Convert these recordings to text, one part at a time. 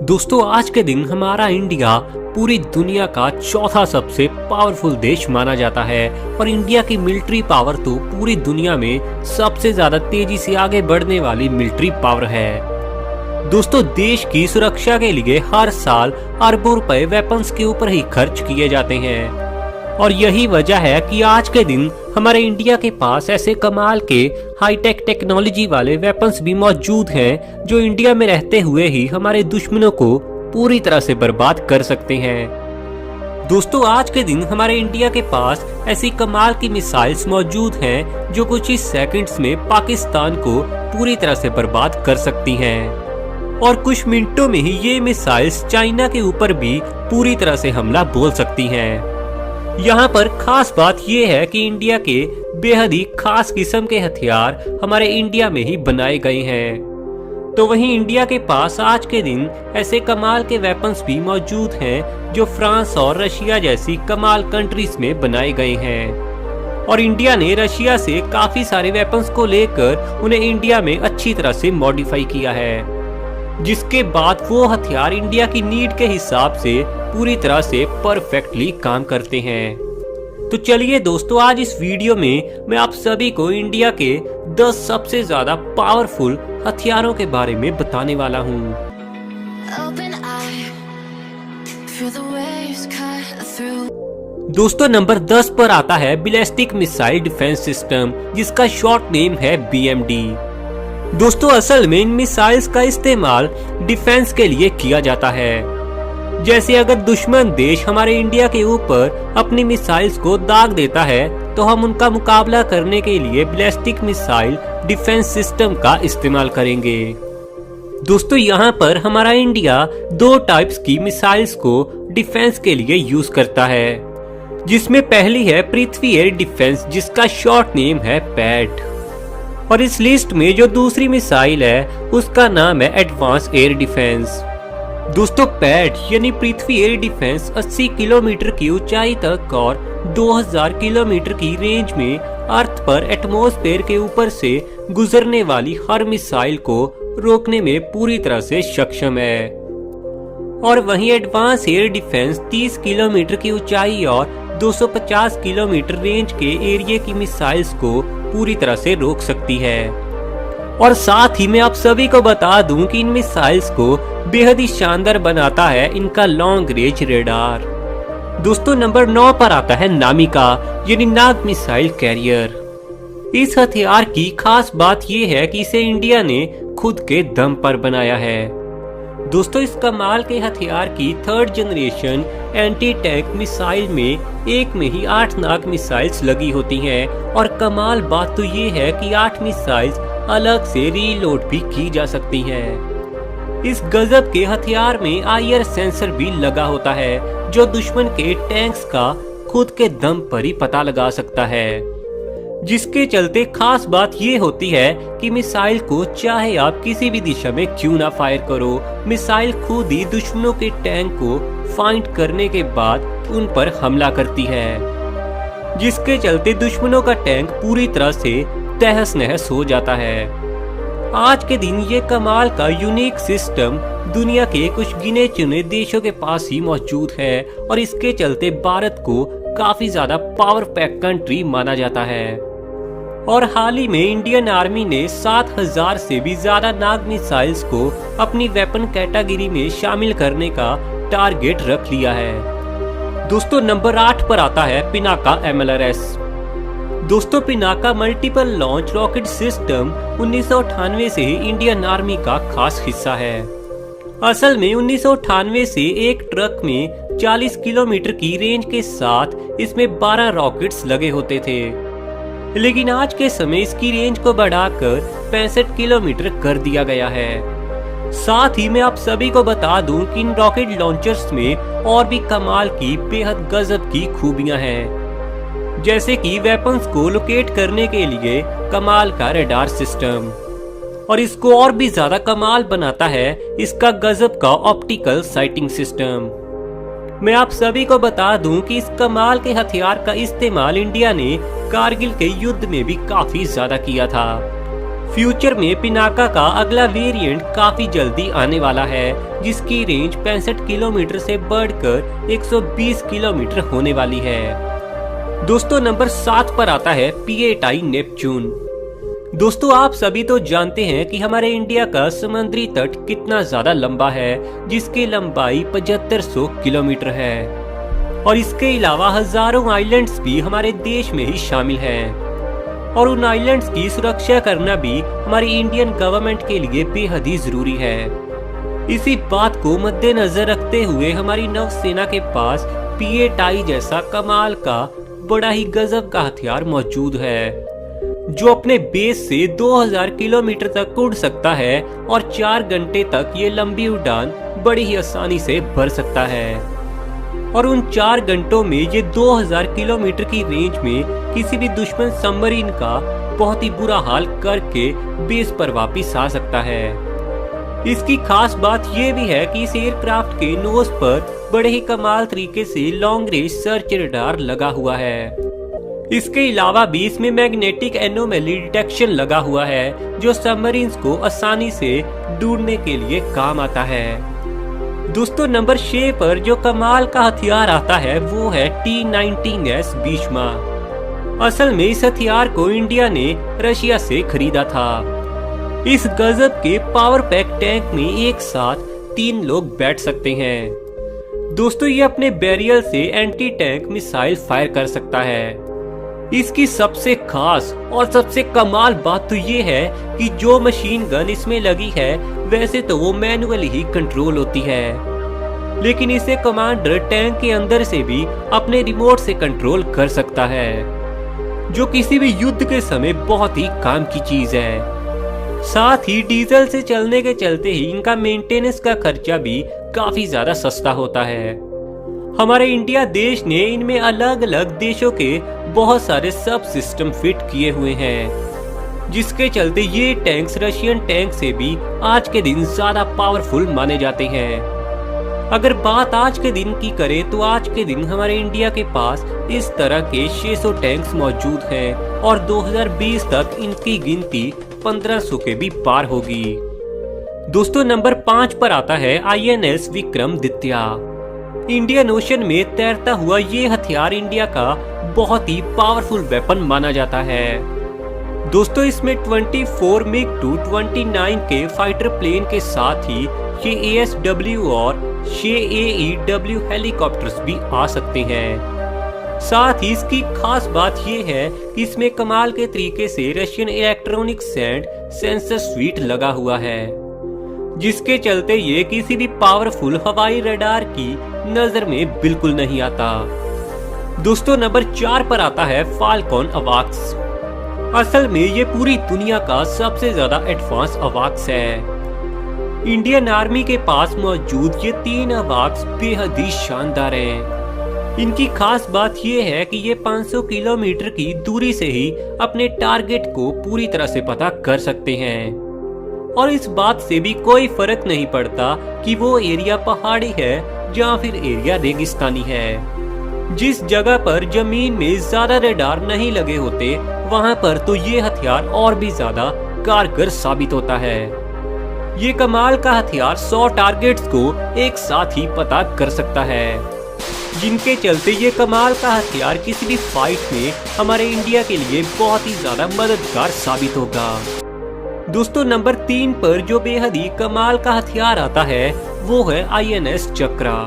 दोस्तों आज के दिन हमारा इंडिया पूरी दुनिया का चौथा सबसे पावरफुल देश माना जाता है और इंडिया की मिलिट्री पावर तो पूरी दुनिया में सबसे ज्यादा तेजी से आगे बढ़ने वाली मिलिट्री पावर है। दोस्तों देश की सुरक्षा के लिए हर साल अरबों रुपए वेपन्स के ऊपर ही खर्च किए जाते हैं और यही वजह है कि आज के दिन हमारे इंडिया के पास ऐसे कमाल के हाईटेक टेक्नोलॉजी वाले वेपन्स भी मौजूद हैं जो इंडिया में रहते हुए ही हमारे दुश्मनों को पूरी तरह से बर्बाद कर सकते हैं। दोस्तों आज के दिन हमारे इंडिया के पास ऐसी कमाल की मिसाइल्स मौजूद हैं जो कुछ ही सेकंड्स में पाकिस्तान को पूरी तरह से बर्बाद कर सकती हैं और कुछ मिनटों में ही ये मिसाइल्स चाइना के ऊपर भी पूरी तरह से हमला बोल सकती हैं। यहाँ पर खास बात यह है कि इंडिया के बेहद ही खास किस्म के हथियार हमारे इंडिया में ही बनाए गए हैं। तो वहीं इंडिया के पास आज के दिन ऐसे कमाल के वेपन्स भी मौजूद हैं जो फ्रांस और रशिया जैसी कमाल कंट्रीज में बनाए गए हैं और इंडिया ने रशिया से काफी सारे वेपन्स को लेकर उन्हें इंडिया में अच्छी तरह से मॉडिफाई किया है, जिसके बाद वो हथियार इंडिया की नीड के हिसाब से पूरी तरह से परफेक्टली काम करते हैं। तो चलिए दोस्तों आज इस वीडियो में मैं आप सभी को इंडिया के 10 सबसे ज्यादा पावरफुल हथियारों के बारे में बताने वाला हूँ। दोस्तों नंबर 10 पर आता है बैलिस्टिक मिसाइल डिफेंस सिस्टम, जिसका शॉर्ट नेम है BMD। दोस्तों असल में इन मिसाइल्स का इस्तेमाल डिफेंस के लिए किया जाता है। जैसे अगर दुश्मन देश हमारे इंडिया के ऊपर अपनी मिसाइल्स को दाग देता है तो हम उनका मुकाबला करने के लिए बैलिस्टिक मिसाइल डिफेंस सिस्टम का इस्तेमाल करेंगे। दोस्तों यहाँ पर हमारा इंडिया 2 टाइप्स की मिसाइल्स को डिफेंस के लिए यूज करता है, जिसमें पहली है पृथ्वी एयर डिफेंस, जिसका शॉर्ट नेम है पैड, और इस लिस्ट में जो दूसरी मिसाइल है उसका नाम है एडवांस एयर डिफेंस। दोस्तों पैड यानी पृथ्वी एयर डिफेंस 80 किलोमीटर की ऊंचाई तक और 2000 किलोमीटर की रेंज में अर्थ पर एटमॉस्फेयर के ऊपर से गुजरने वाली हर मिसाइल को रोकने में पूरी तरह से सक्षम है। और वहीं एडवांस एयर डिफेंस 30 किलोमीटर की ऊंचाई और 250 किलोमीटर रेंज के एरिया की मिसाइल्स को पूरी तरह से रोक सकती है। और साथ ही मैं आप सभी को बता दूं कि इन मिसाइल्स को बेहद ही शानदार बनाता है इनका लॉन्ग रेंज रेडार। दोस्तों नंबर 9 पर आता है नामिका यानी नाग मिसाइल कैरियर। इस हथियार की खास बात यह है कि इसे इंडिया ने खुद के दम पर बनाया है। दोस्तों इस कमाल के हथियार की 3rd generation anti tank missile में एक में ही 8 नाग मिसाइल्स लगी होती हैं और कमाल बात तो ये है कि 8 मिसाइल्स अलग से रीलोड भी की जा सकती हैं। इस गजब के हथियार में IR सेंसर भी लगा होता है जो दुश्मन के टैंक्स का खुद के दम पर ही पता लगा सकता है, जिसके चलते खास बात ये होती है कि मिसाइल को चाहे आप किसी भी दिशा में क्यों ना फायर करो, मिसाइल खुद ही दुश्मनों के टैंक को फाइंड करने के बाद उन पर हमला करती है, जिसके चलते दुश्मनों का टैंक पूरी तरह से तहस नहस हो जाता है। आज के दिन ये कमाल का यूनिक सिस्टम दुनिया के कुछ गिने चुने देशों के पास ही मौजूद है और इसके चलते भारत को काफी ज्यादा पावर पैक कंट्री माना जाता है। और हाल ही में इंडियन आर्मी ने 7000 से भी ज्यादा नाग मिसाइल्स को अपनी वेपन कैटेगरी में शामिल करने का टारगेट रख लिया है। दोस्तों नंबर 8 पर आता है पिनाका MLRS। दोस्तों Pinaka multiple launch rocket system 1998 से ही इंडियन आर्मी का खास हिस्सा है। असल में 1998 से एक ट्रक में 40 किलोमीटर की रेंज के साथ इसमें 12 रॉकेट्स लगे होते थे, लेकिन आज के समय इसकी रेंज को बढ़ाकर 65 किलोमीटर कर दिया गया है। साथ ही मैं आप सभी को बता दूं कि इन रॉकेट लॉन्चर्स में और भी कमाल की बेहद गजब की खूबियां हैं, जैसे कि वेपन्स को लोकेट करने के लिए कमाल का रडार सिस्टम, और इसको और भी ज्यादा कमाल बनाता है इसका गजब का ऑप्टिकल साइटिंग सिस्टम। मैं आप सभी को बता दूं कि इस कमाल के हथियार का इस्तेमाल इंडिया ने कारगिल के युद्ध में भी काफी ज्यादा किया था फ्यूचर में पिनाका का अगला वेरिएंट काफी जल्दी आने वाला है, जिसकी रेंज 65 किलोमीटर से बढ़कर 120 किलोमीटर होने वाली है। दोस्तों नंबर 7 पर आता है P8I नेपच्यून। दोस्तों आप सभी तो जानते हैं कि हमारे इंडिया का समुद्री तट कितना ज्यादा लंबा है, जिसकी लंबाई 7500 किलोमीटर है और इसके अलावा हजारों आइलैंड्स भी हमारे देश में ही शामिल हैं और उन आइलैंड्स की सुरक्षा करना भी हमारी इंडियन गवर्नमेंट के लिए बेहद ही जरूरी है। इसी बात को मद्देनजर रखते हुए हमारी नौसेना के पास P8I जैसा कमाल का बड़ा ही गजब का हथियार मौजूद है, जो अपने बेस से 2000 किलोमीटर तक उड़ सकता है और 4 घंटे तक ये लंबी उड़ान बड़ी ही आसानी से भर सकता है। और उन 4 घंटों में ये 2000 किलोमीटर की रेंज में किसी भी दुश्मन सबमरीन का बहुत ही बुरा हाल करके बेस पर वापस आ सकता है। इसकी खास बात यह भी है कि इस एयरक्राफ्ट के नोज पर बड़े ही कमाल तरीके से लॉन्ग रेंज सर्च रडार लगा हुआ है। इसके अलावा भी इसमें मैग्नेटिक एनोमली डिटेक्शन लगा हुआ है, जो सबमरीन्स को आसानी से ढूंढने के लिए काम आता है। दोस्तों नंबर 6 पर जो कमाल का हथियार आता है वो है T-19S भीष्मा। असल में इस हथियार को इंडिया ने रशिया से खरीदा था। इस गजब के पावर पैक टैंक में एक साथ 3 लोग बैठ सकते हैं। दोस्तों ये अपने बैरियल से एंटी टैंक मिसाइल फायर कर सकता है। इसकी सबसे खास और सबसे कमाल बात तो ये है कि जो मशीन गन इसमें लगी है वैसे तो वो मैनुअली ही कंट्रोल होती है, लेकिन इसे कमांडर टैंक के अंदर से भी अपने रिमोट से कंट्रोल कर सकता है, जो किसी भी युद्ध के समय बहुत ही काम की चीज है। साथ ही डीजल से चलने के चलते ही इनका मेंटेनेंस का खर्चा भी काफी ज्यादा सस्ता होता है। हमारे इंडिया देश ने इनमें अलग अलग देशों के बहुत सारे सब सिस्टम फिट किए हुए हैं, जिसके चलते ये टैंक्स रशियन टैंक से भी आज के दिन ज्यादा पावरफुल माने जाते हैं। अगर बात आज के दिन की करें तो आज के दिन हमारे इंडिया के पास इस तरह के 600 टैंक्स मौजूद हैं और 2020 तक इनकी गिनती 1500 के भी पार होगी। दोस्तों नंबर 5 पर आता है INS विक्रमादित्य। इंडियन ओशन में तैरता हुआ ये हथियार इंडिया का बहुत ही पावरफुल वेपन माना जाता है। दोस्तों इसमें 24 MiG-2 29 के फाइटर प्लेन के साथ ही ये ASW और 6 AEW हेलीकॉप्टर्स भी आ सकते हैं। साथ ही इसकी खास बात ये है कि इसमें कमाल के तरीके से Russian electronic sand sensor sweet लगा हुआ है, जिसके चलते ये किसी भी पावरफुल हवाई रडार की नजर में बिल्कुल नहीं आता। दोस्तों नंबर 4 पर आता है फाल्कन अवाक्स। असल में ये पूरी दुनिया का सबसे ज्यादा एडवांस अवाक्स है। इंडियन आर्मी के पास मौजूद ये 3 अवाक्स बेहद ही शानदार हैं। इनकी खास बात ये है कि ये 500 किलोमीटर की दूरी से ही अपने टारगेट को पूरी तरह से पता कर सकते हैं और इस बात से भी कोई फर्क नहीं पड़ता कि वो एरिया पहाड़ी है या फिर एरिया रेगिस्तानी है। जिस जगह पर जमीन में ज्यादा रडार नहीं लगे होते वहां पर तो ये हथियार और भी ज्यादा कारगर साबित होता है। ये कमाल का हथियार 100 टारगेट्स को एक साथ ही पता कर सकता है, जिनके चलते ये कमाल का हथियार किसी भी फाइट में हमारे इंडिया के लिए बहुत ही ज्यादा मददगार साबित होगा। दोस्तों नंबर 3 पर जो बेहद ही कमाल का हथियार आता है वो है INS चक्रा।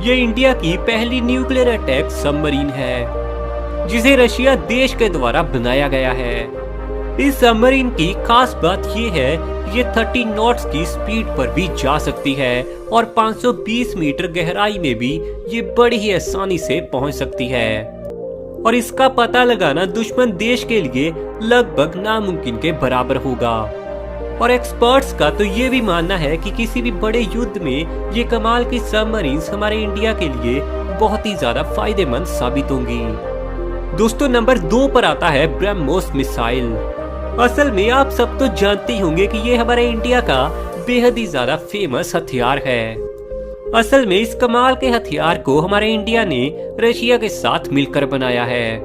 ये इंडिया की पहली न्यूक्लियर अटैक सबमरीन है, जिसे रशिया देश के द्वारा बनाया गया है। इस सबमरीन की खास बात ये है ये 30 नॉट्स की स्पीड पर भी जा सकती है और 520 मीटर गहराई में भी ये बड़ी ही आसानी से पहुंच सकती है और इसका पता लगाना दुश्मन देश के लिए लगभग नामुमकिन के बराबर होगा। और एक्सपर्ट्स का तो ये भी मानना है कि किसी भी बड़े युद्ध में ये कमाल की सबमरीन्स हमारे इंडिया के लिए बहुत ही ज्यादा फायदेमंद साबित होंगी। दोस्तों नंबर 2 पर आता है ब्रह्मोस मिसाइल। असल में आप सब तो जानते ही होंगे कि ये हमारे इंडिया का बेहद ही ज्यादा फेमस हथियार है। असल में इस कमाल के हथियार को हमारे इंडिया ने रशिया के साथ मिलकर बनाया है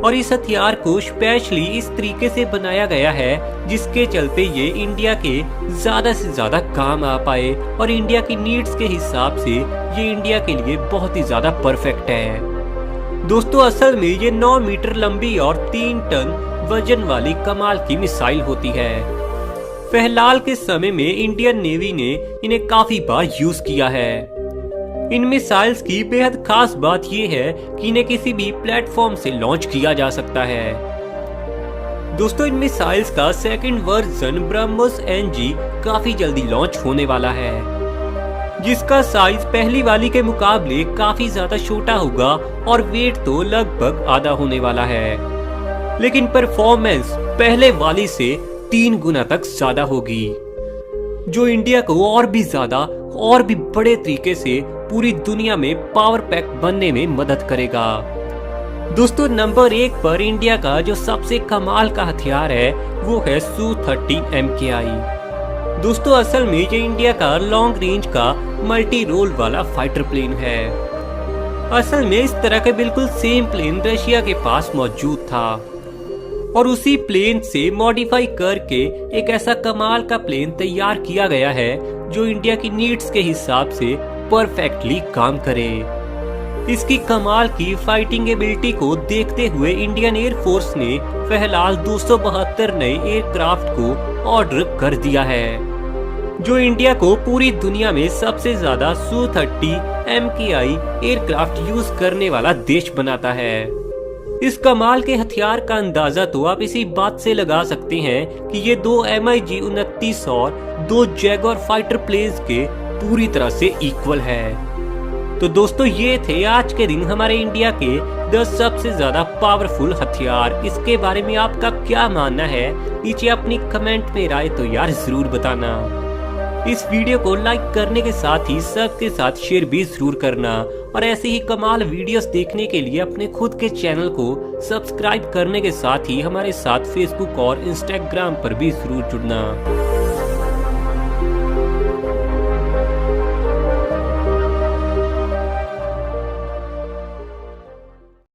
और इस हथियार को स्पेशली इस तरीके से बनाया गया है जिसके चलते ये इंडिया के ज्यादा से ज्यादा काम आ पाए और इंडिया की नीड्स के हिसाब से ये इंडिया के लिए बहुत ही ज्यादा परफेक्ट है। दोस्तों असल में ये 9 मीटर लंबी और 3 टन वजन वाली कमाल की मिसाइल होती है। फिलहाल के समय में इंडियन नेवी ने इन्हें काफी बार यूज किया है। इन मिसाइल्स की बेहद खास बात यह है कि इन्हें किसी भी प्लेटफॉर्म से लॉन्च किया जा सकता है। दोस्तों इन मिसाइल्स का सेकंड वर्जन ब्रह्मोस NG काफी जल्दी लॉन्च होने वाला है, जिसका साइज पहली वाली के मुकाबले काफी ज्यादा छोटा होगा और वेट तो लगभग आधा होने वाला है, लेकिन परफॉर्मेंस पहले वाली से 3 गुना तक ज्यादा होगी, जो इंडिया को और भी ज्यादा और भी बड़े तरीके से पूरी दुनिया में पावर पैक बनने में मदद करेगा। दोस्तों नंबर 1 पर इंडिया का जो सबसे कमाल का हथियार है वो है Su-30 MKI। दोस्तों असल में ये इंडिया का लॉन्ग रेंज का मल्टी रोल वाला फाइटर प्लेन है। असल में इस तरह के बिल्कुल सेम प्लेन रशिया के पास मौजूद था और उसी प्लेन से मॉडिफाई करके एक ऐसा कमाल का प्लेन तैयार किया गया है जो इंडिया की नीड्स के हिसाब से परफेक्टली काम करे। इसकी कमाल की फाइटिंग एबिलिटी को देखते हुए इंडियन एयर फोर्स ने फिलहाल 272 नए एयरक्राफ्ट को ऑर्डर कर दिया है, जो इंडिया को पूरी दुनिया में सबसे ज्यादा Su-30 MKI एयरक्राफ्ट यूज करने वाला देश बनाता है। इस कमाल के हथियार का अंदाजा तो आप इसी बात से लगा सकते हैं कि ये 2 MiG-29 और 2 जैगुआर फाइटर प्लेन्स के पूरी तरह से इक्वल है। तो दोस्तों ये थे आज के दिन हमारे इंडिया के 10 सबसे ज्यादा पावरफुल हथियार। इसके बारे में आपका क्या मानना है नीचे अपनी कमेंट में राय तो यार जरूर बताना। इस वीडियो को लाइक करने के साथ ही सबके साथ शेयर भी जरूर करना और ऐसे ही कमाल वीडियोस देखने के लिए अपने खुद के चैनल को सब्सक्राइब करने के साथ ही हमारे साथ फेसबुक और इंस्टाग्राम पर भी जरूर जुड़ना।